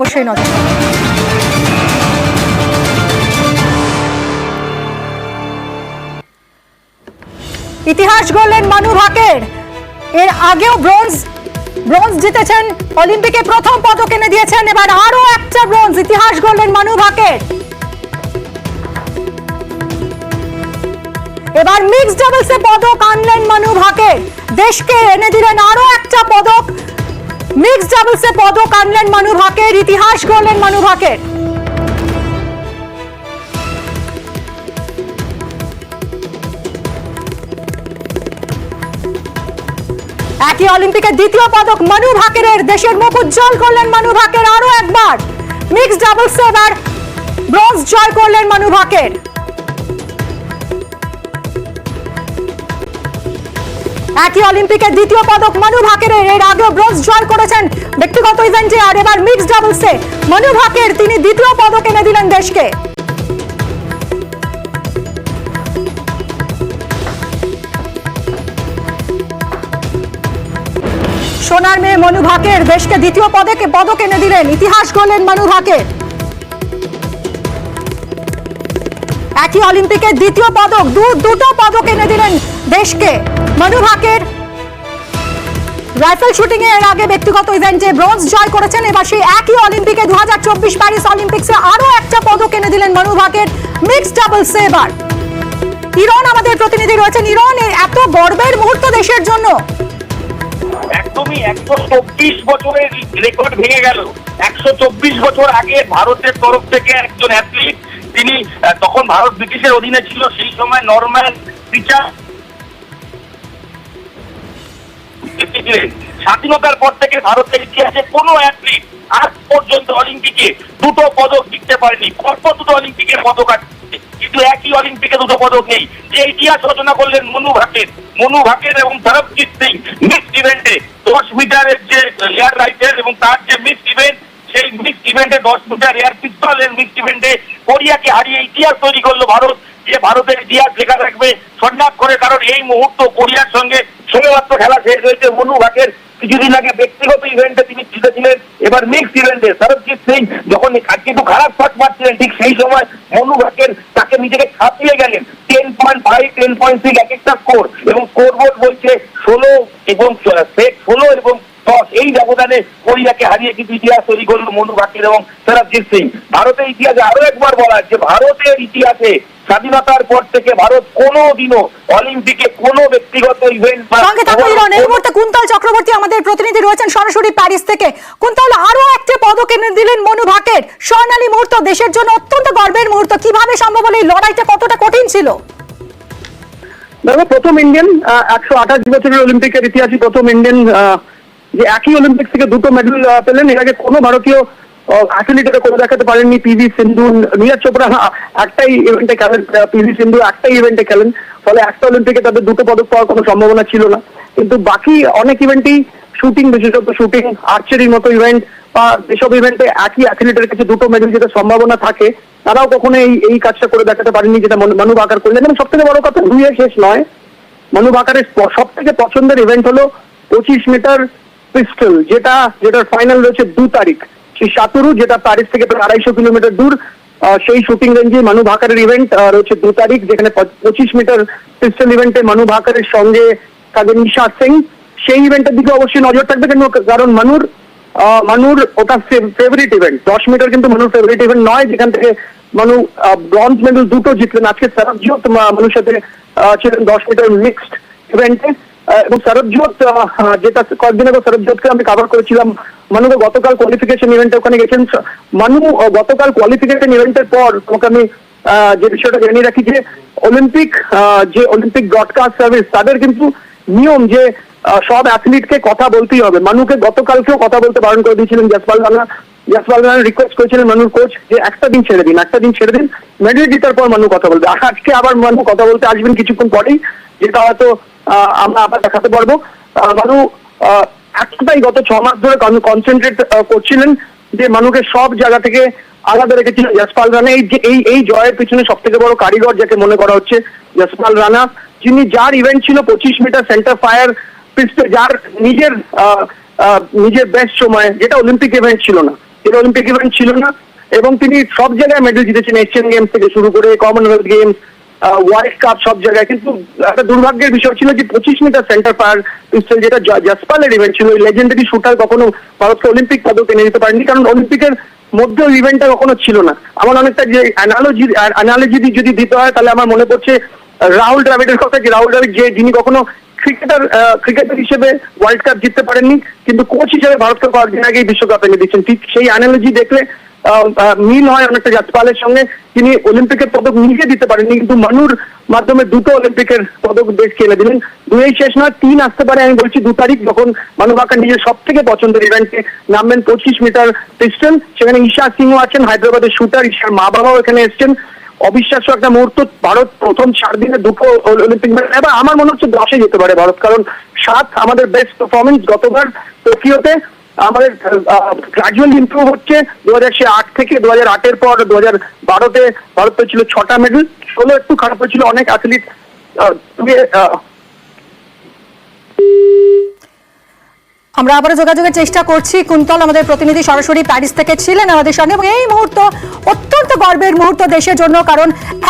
অবশ্যই নজর। ইতিহাস গড়লেন মানু ভাকের। এর আগেও ব্রোঞ্জ জিতেছেন, অলিম্পিকে প্রথম পদক এনে দিয়েছেন, এবার আরো একটা ব্রোঞ্জ। ইতিহাস গড়লেন মানু ভাকের। এবার মিক্সড ডাবলসে পদক আনলেন মানু ভাকের, দেশকে এনে দিলেন আরো একটা পদক। মিক্সড ডাবলসে পদক আনলেন মানু ভাকের, ইতিহাস গড়লেন মানু ভাকের। একই অলিম্পিকের দ্বিতীয় পদক মানু ভাকেরের, দেশের মুখ উজ্জ্বল করলেন মানু ভাকের আরো একবার। মিক্সড ডাবলসে এবার ব্রোঞ্জ জয় করলেন মানু ভাকের। একই অলিম্পিকের দ্বিতীয় পদক মানু ভাকেরের, এর আগে ব্রোঞ্জ জয় করেছেন ব্যক্তিগত ইভেন্টে, আর এবার মিক্সড ডাবলসে মানু ভাকের তিনি দ্বিতীয় পদক এনে দিলেন দেশকে। সোনার মেয়ে মানু ভাকের দেশকে দ্বিতীয় পদক এনে দিলেন, ইতিহাস গড়লেন মানু ভাকের। একই অলিম্পিকের দ্বিতীয় পদক, দুটো পদক এনে দিলেন দেশকে মানু ভাকের। রাইফেল শুটিং এর আগে ব্যক্তিগত ইভেন্টে ব্রোঞ্জ জয় করেছেন, এবার সেই একই অলিম্পিকে 2024 প্যারিস অলিম্পিক্সে আরো একটা পদক এনে দিলেন মানু ভাকের মিক্সড ডাবলসে। এবার ইরন আমাদের প্রতিনিধি রয়েছেন। ইরন, এত গর্বের মুহূর্ত দেশের জন্য। একদমই 124 বছরের রেকর্ড ভেঙে গেল। 124 বছর আগে ভারতের তরফ থেকে একজন অ্যাথলিট, তিনি তখন ভারত ব্রিটিশের অধীনে ছিল, সেই সময় নরম্যান রিচার্ড স্বাধীনতার পর থেকে ভারতের ইতিহাসে কোনো অ্যাথলিট আজ পর্যন্ত অলিম্পিকে দুটো পদক জিততে পারেনি। পরপর দুটো অলিম্পিকের পদক আছে, কিন্তু একই অলিম্পিকে দুটো পদক নেই। যে ইতিহাস রচনা করলেন মনু ভাকের এবং সরবজিৎ সিং মিক্সড ইভেন্টে 10 মিটারের যে এয়ার রাইফেল এবং তার যে মিক্সড ইভেন্ট, সেই মিক্সড ইভেন্টে 10 মিটার এয়ার পিস্তলের মিক্সড ইভেন্টে কোরিয়াকে হারিয়ে ইতিহাস তৈরি করলো ভারত। যে ভারতের ইতিহাস লেখা থাকবে স্বর্ণাক্ষরে করে, কারণ এই মুহূর্ত কোরিয়ার সঙ্গে সবেমাত্র খেলা শেষ হয়েছে মনু ভাকের। কিছুদিন আগে ব্যক্তিগত ইভেন্টে তিনি জিতেছিলেন, এবার মিক্সড ইভেন্টে সরবজিৎ সিং যখন কিন্তু খারাপ শট মারছিলেন, ঠিক সেই সময় মনু ভাকের তাকে নিজেকে ছাপিয়ে গেলেন। 10.5 10.6 এক একটা স্কোর, এবং স্কোর বোর্ড বলছে 16 এবং 10 এই ব্যবধানে কোরিয়াকে হারিয়ে কিন্তু ইতিহাস তৈরি করলো মনু ভাকের এবং সরবজিৎ সিং। ভারতের ইতিহাসে আরো একবার বলা যে ভারতের ইতিহাসে স্বাধীনতার পর থেকে ভারত কোনোদিনও অলিম্পিকে কোনো ব্যক্তিগত ইভেন্ট কুন্তল চক্রবর্তী আমাদের প্রতিনিধি রয়েছেন সরাসরি প্যারিস থেকে। কুন্তল, আরো একটা পদক এনে দিলেন মনু ভাকের, স্বর্ণালী মুহূর্ত, দেশের জন্য অত্যন্ত গর্বের মুহূর্ত। কিভাবে সম্ভব হলো? এই লড়াইটা কতটা কঠিন ছিল? দেখো, প্রথম ইন্ডিয়ান 128 বছরের অলিম্পিকের ইতিহাসে প্রথম ইন্ডিয়ান যে একই অলিম্পিক্স থেকে দুটো মেডেল পেলেন। এর আগে কোনো ভারতীয় অ্যাথলিট এটা করে দেখাতে পারেননি। পিভি সিন্ধু, নীরজ চোপড়া একটাই ইভেন্টে খেলেন, পিভি সিন্ধু একটাই ইভেন্টে খেলেন, ফলে একটা অলিম্পিকে তাদের দুটো পদক পাওয়ার কোনো সম্ভাবনা ছিল না। কিন্তু বাকি অনেক ইভেন্টেই শুটিং, বিশেষত শুটিং, আর্চারির মতো ইভেন্ট বা এসব ইভেন্টে একই অ্যাথলিটের কাছে দুটো মেডেল যেটা সম্ভাবনা থাকে, তারাও কখনো এই কাজটা করে দেখাতে পারেনি, যেটা মানু ভাকার করলেন। এবং সব থেকে বড় কথা, ধুয়ে শেষ নয়, মানু ভাকারের সব থেকে পছন্দের ইভেন্ট হলো 25 মিটার পিস্টল, যেটার ফাইনাল রয়েছে 2 তারিখ, সেই সাতুরু, যেটা প্যারিস থেকে প্রায় 250 কিলোমিটার দূর। সেই শুটিং রেঞ্জে মানু ভাকারের ইভেন্ট রয়েছে 2 তারিখ, যেখানে 25 মিটার পিস্টল ইভেন্টে মানু ভাকারের সঙ্গে থাকবেন নিশা সিং। সেই ইভেন্টের দিকে অবশ্যই নজর থাকবে, কারণ মানুর ওটা ফেভারিট ইভেন্ট। 10 মিটার কিন্তু মানুর ফেভারিট ইভেন্ট নয়, যেখান থেকে মানু ব্রঞ্জ মেডেল দুটো জিতলেন। আজকে সরবজিৎ মানুর সাথে ছিলেন 10 মিটার মিক্সড ইভেন্টে, এবং সরবজিৎ, যেটা কয়েকদিন আগে সরবজিৎকে আমি কভার করেছিলাম, মানুকে গতকাল কোয়ালিফিকেশন ইভেন্টে ওখানে গেছেন। মানু গতকাল কোয়ালিফিকেশন ইভেন্টের পর তোমাকে আমি যে বিষয়টা জানিয়ে রাখি যে অলিম্পিক ব্রডকাস্ট সার্ভিস, তাদের কিন্তু নিয়ম যে সব অ্যাথলিটকে কথা বলতেই হবে। মানুকে গতকালকেও কথা বলতে বারণ করে দিয়েছিলেন জসপাল রানা রিকোয়েস্ট করেছিলেন মানুর কোচ যে একটা দিন ছেড়ে দিন, মেডেল জেতার পর মানু কথা বলবে। আজকে আবার মানু কথা বলতে আসবেন কিছুক্ষণ পরেই, যেটা হয়তো আমরা আবার দেখাতে পারবো। মানু এতটাই গত 6 মাস ধরে কনসেন্ট্রেট করছিলেন যে মানুকে সব জায়গা থেকে আলাদা রেখেছিলেন জসপাল রানা। এই জয়ের পিছনে সব থেকে বড় কারিগর যাকে মনে করা হচ্ছে জসপাল রানা, যার ইভেন্ট ছিল 25 মিটার সেন্টার ফায়ার পিস্টল, যার নিজের বেস্ট সময়, যেটা অলিম্পিক ইভেন্ট ছিল না, এর অলিম্পিক ইভেন্ট ছিল না, এবং তিনি সব জায়গায় মেডেল জিতেছেন, এশিয়ান গেমস থেকে শুরু করে কমনওয়েলথ গেমস, ওয়ার্ল্ড কাপ, সব জায়গায়। কিন্তু একটা দুর্ভাগ্যের বিষয় ছিল যে 25 মিটার সেন্টার ফায়ার পিস্তল, যেটা জাসপালের ইভেন্ট ছিল, ওই লেজেন্ডারি শুটার কখনো ভারতকে অলিম্পিক পদক এনে দিতে পারেনি, কারণ অলিম্পিকের মধ্যে ওই ইভেন্টটা কখনো ছিল না। আমার অনেকটা যে অ্যানালজি যদি দিতে হয়, তাহলে আমার মনে পড়ছে রাহুল দ্রাবিড়ের কথা, যে রাহুল দ্রাবিড় যিনি কখনো ক্রিকেটার হিসেবে ওয়ার্ল্ড কাপ জিততে পারেননি, কিন্তু কোচ হিসেবে ভারতকে কয়েকদিন আগেই বিশ্বকাপ এনে দিচ্ছেন। ঠিক সেই অ্যানালজি দেখলে মিল হয় অনেকটা জাসপালের সঙ্গে। তিনি অলিম্পিকের পদক নিজে দিতে পারেননি, কিন্তু মানুর মাধ্যমে দুটো অলিম্পিকের পদক দেশকে এনে দিলেন। দুই শেষ নয়, 3 আসতে পারে। আমি বলছি 2 তারিখ, যখন মানু ভাকর নিজের সব থেকে পছন্দের ইভেন্টে নামবেন, 25 মিটার পিস্টল। সেখানে ঈশা সিংও আছেন, হায়দ্রাবাদের শুটার। ঈশার মা বাবাও এখানে এসছেন। অবিশ্বাস্য একটা মুহূর্ত। ভারত প্রথম 4 দিনে 2টো অলিম্পিক মেডেল। এবার আমার মনে হচ্ছে 10-এ যেতে পারে ভারত, কারণ 7 আমাদের বেস্ট পারফরমেন্স। গতবার টোকিওতে আমাদের গ্রাজুয়ালি ইমপ্রুভ হচ্ছে। 2008 থেকে 2008-এর পর 2012-তে ভারত পেয়েছিল 6টা মেডেল। 16 একটু খারাপ হয়েছিল, অনেক অ্যাথলিট। আমরা আবারও যোগাযোগের চেষ্টা করছি। কুন্তল আমাদের প্রতিনিধি সরাসরি প্যারিস থেকে ছিলেন আমাদের সঙ্গে, এবং এই মুহূর্ত অত্যন্ত গর্বের মুহূর্ত দেশের জন্য, কারণ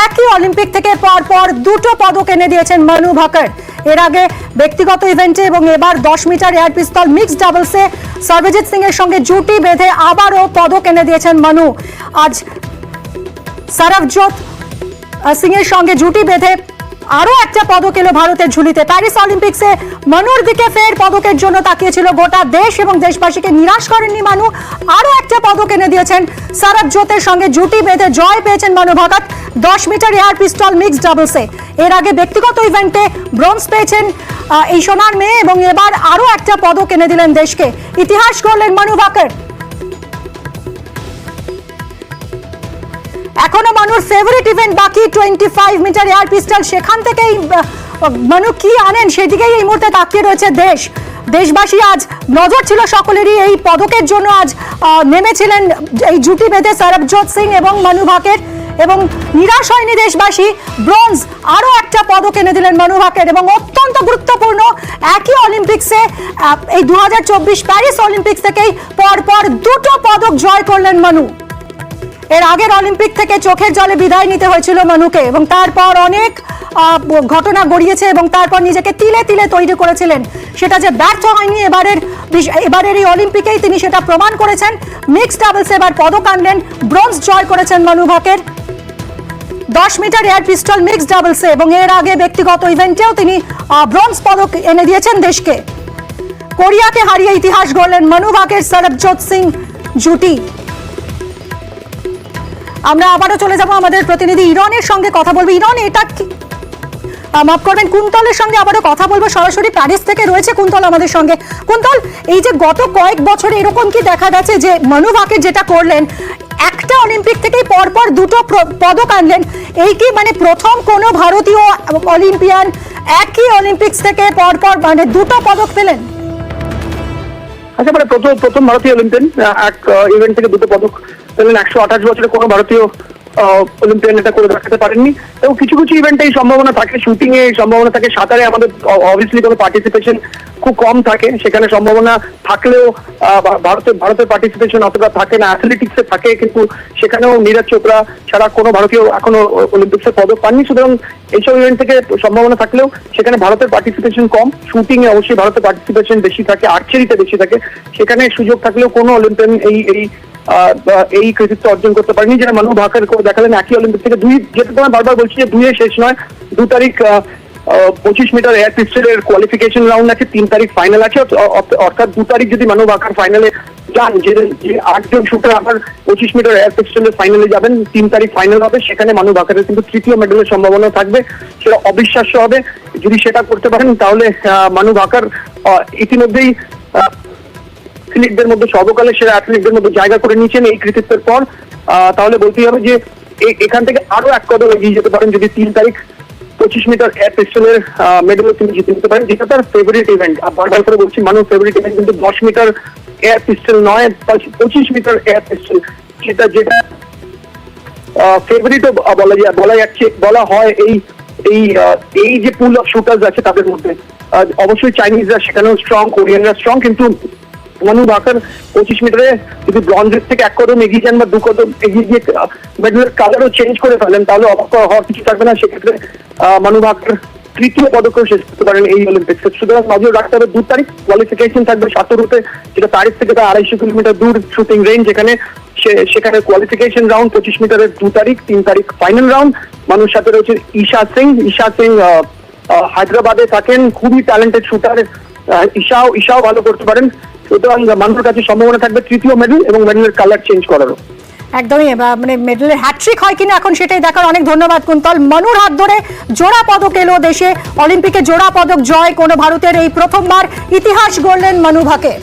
একই অলিম্পিক থেকে পর 2টো পদক এনে দিয়েছেন মানু ভাকর। এর আগে ব্যক্তিগত ইভেন্টে এবং এবার 10 মিটার এয়ার পিস্তল মিক্সড ডাবলসে সর্বজিৎ সিং এর সঙ্গে জুটি বেঁধে আবারও পদক এনে দিয়েছেন মানু। আজ সরবজোৎ সিং এর সঙ্গে জুটি বেঁধে আরো একটা পদক এলো ভারতের ঝুলিতে। প্যারিস অলিম্পিক্সে মানুর দিকে ফের পদকের জন্য তাকিয়েছিল গোটা দেশ, এবং দেশবাসীকে নিরাশ করেননি মানু। আরো একটা পদক এনে দিয়েছেন। সরবজোতের সঙ্গে জুটি বেঁধে জয় পেয়েছেন মানু Bhaker 10 metre air pistol mixed ডাবলসে। এর আগে ব্যক্তিগত ইভেন্টে ব্রোঞ্জ পেয়েছেন এই সোনার মেয়ে, এবং এবার আরো একটা পদক এনে দিলেন দেশকে। ইতিহাস গড়লেন মানু ভাকর। এখনো মানুর ফেভারিট ইভেন্ট বাকি 25 মিটার এয়ার পিস্তল। সেখান থেকেই মানু কি আনেন সেদিকেই এই মুহূর্তে তাকিয়ে রয়েছে দেশ। দেশবাসী আজ নজর ছিল সকলেরই এই পদকের জন্য। আজ নেমেছিলেন এই জুটি বেঁধে সরবজোৎ সিং এবং মানু ভাকর, এবং নিরাশ হয়নি দেশবাসী। ব্রোঞ্জ আরো একটা পদক এনে দিলেন মানু ভাকর, এবং অত্যন্ত গুরুত্বপূর্ণ একই অলিম্পিক্সে এই 2024 প্যারিস অলিম্পিক্স থেকেই পর 2টো পদক জয় করলেন মানু। এর আগের অলিম্পিক থেকে চোখের জলে বিদায় নিতে হয়েছিল মানুকে, এবং তারপর অনেক ঘটনা গড়িয়েছে, এবং তারপর নিজেকে তিলে তিলে তৈরি করেছিলেন। সেটা যে ব্যর্থ হয়নি এবারের এই অলিম্পিকেই তিনি সেটা প্রমাণ করেছেন। মিক্সড ডাবলসে এবার পদক আনলেন, ব্রোঞ্জ জয় করেছেন মানু Bhaker 10 metre air pistol mixed ডাবলসে, এবং এর আগে ব্যক্তিগত ইভেন্টেও তিনি ব্রোঞ্জ পদক এনে দিয়েছেন দেশকে। কোরিয়াকে হারিয়ে ইতিহাস গড়লেন মানু ভাকর সরবজোৎ সিং জুটি। আমরা আবারও চলে যাব আমাদের প্রতিনিধি ইরনের সঙ্গে কথা বলবো। ইরন, এটা মাফ করবেন, কুন্তলের সঙ্গে আবারও কথা বলবো। সরাসরি প্যারিস থেকে রয়েছে কুন্তল আমাদের সঙ্গে। কুন্তল, এই যে গত কয়েক বছরে এরকম কি দেখা যাচ্ছে যে মানু ভাকর যেটা করলেন, একটা অলিম্পিক থেকেই পরপর 2টো পদক আনলেন, এই কি মানে প্রথম কোনো ভারতীয় অলিম্পিয়ান একই অলিম্পিক্স থেকে পরপর মানে 2টো পদক পেলেন? আচ্ছা, মানে প্রথম ভারতীয় অলিম্পিয়ান এক ইভেন্ট থেকে 2টো পদক পেলেন। 128 বছরে কোনো ভারতীয় অলিম্পিয়ান এটা করে দেখাতে পারেননি। এবং কিছু ইভেন্টে এই সম্ভাবনা থাকে, শুটিং এ সম্ভাবনা থাকে, সাঁতারে আমাদের অবভিয়াসলি কোনো পার্টিসিপেশন খুব কম থাকে, সেখানে সম্ভাবনা থাকলেও ভারতের পার্টিসিপেশন অতটা থাকে না। অ্যাথলেটিক্সে থাকে, কিন্তু সেখানেও নীরজ চোপড়া ছাড়া কোনো ভারতীয় এখনো অলিম্পিক্সে পদক পাননি। সুতরাং এইসব ইভেন্ট থেকে সম্ভাবনা থাকলেও সেখানে ভারতের পার্টিসিপেশন কম। শুটিং এ অবশ্যই ভারতের পার্টিসিপেশন বেশি থাকে, আর্চারিতে বেশি থাকে, সেখানে সুযোগ থাকলেও কোনো অলিম্পিয়ান এই কৃতিত্ব অর্জন করতে পারেনি, যেটা মানু ভাকর করে দেখালেন একই অলিম্পিক থেকে। যেটা তোমায় বারবার বলছি যে 2-এ শেষ নয়। 2 তারিখ 25 মিটার এয়ার পিস্তলের কোয়ালিফিকেশন রাউন্ড আছে, 3 তারিখ ফাইনাল আছে। অর্থাৎ 2 তারিখ যদি মানু ভাকর ফাইনালে যান, যে 8জন শুটার আবার 25 মিটার এয়ার পিস্তলের ফাইনালে যাবেন, 3 তারিখ ফাইনাল হবে, সেখানে মানু ভাকরের কিন্তু 3য় মেডেলের সম্ভাবনা থাকবে। সেটা অবিশ্বাস্য হবে যদি সেটা করতে পারেন। তাহলে মানু ভাকর ইতিমধ্যেই অ্যাথলিটদের মধ্যে সর্বকালের সেরা অ্যাথলিটদের মধ্যে জায়গা করে নিয়েছেন এই কৃতিত্বের পর। তাহলে বলতেই হবে যে এখান থেকে আরো এক কদম এগিয়ে যেতে পারেন যদি 3 তারিখ 25 মিটার এয়ার পিস্তলের মেডেলও তিনি জিতে নিতে পারেন, যেটা তার ফেভারিট ইভেন্ট। বারবার করে বলছি, মানুষ ফেভারিট ইভেন্ট কিন্তু 10 মিটার এয়ার পিস্তল নয়, 25 মিটার এয়ার পিস্তল, যেটা ফেভারিটও বলা হয়। এই যে পুল অফ শুটার্স আছে তাদের মধ্যে অবশ্যই চাইনিজরা সেখানেও স্ট্রং, কোরিয়ানরা স্ট্রং, কিন্তু মানু ভাকর 25 মিটারে যদি ব্রঞ্জের থেকে 1 কদম এগিয়ে যান বা 2 কদম এগিয়ে গিয়ে মেডেলের কালারও চেঞ্জ করে ফেলেন, তাহলে অবাক হওয়ার কিছু থাকবে না। সেক্ষেত্রে মানু ভাকর তৃতীয় পদকেও শেষ করতে পারেন এই অলিম্পিক্সে। সুতরাং নজর রাখতে হবে 2 তারিখ কোয়ালিফিকেশন থাকবে সাঁতরুতে, যেটা তারিখ থেকে 250 কিলোমিটার দূর শুটিং রেঞ্জ, সেখানে কোয়ালিফিকেশন রাউন্ড 25 মিটারের 2 তারিখ, 3 তারিখ ফাইনাল রাউন্ড। মানুষ সাথে রয়েছে ঈশা সিং হায়দ্রাবাদে থাকেন, খুবই ট্যালেন্টেড শুটার। ঈশাও ভালো করতে পারেন। সুতরাং মানুষের কাছে সম্ভাবনা থাকবে তৃতীয় মেডেল এবং মেডেলের কালার চেঞ্জ করারও। একদমই মানে মেডেলের হ্যাট্রিক হয় কিনা এখন সেটাই দেখার। অনেক ধন্যবাদ কুন্তল। মনুর হাত ধরে জোড়া পদক এলো দেশে, অলিম্পিকে জোড়া পদক জয় কোনো ভারতের, এই প্রথমবার ইতিহাস গড়লেন মানু ভাকের।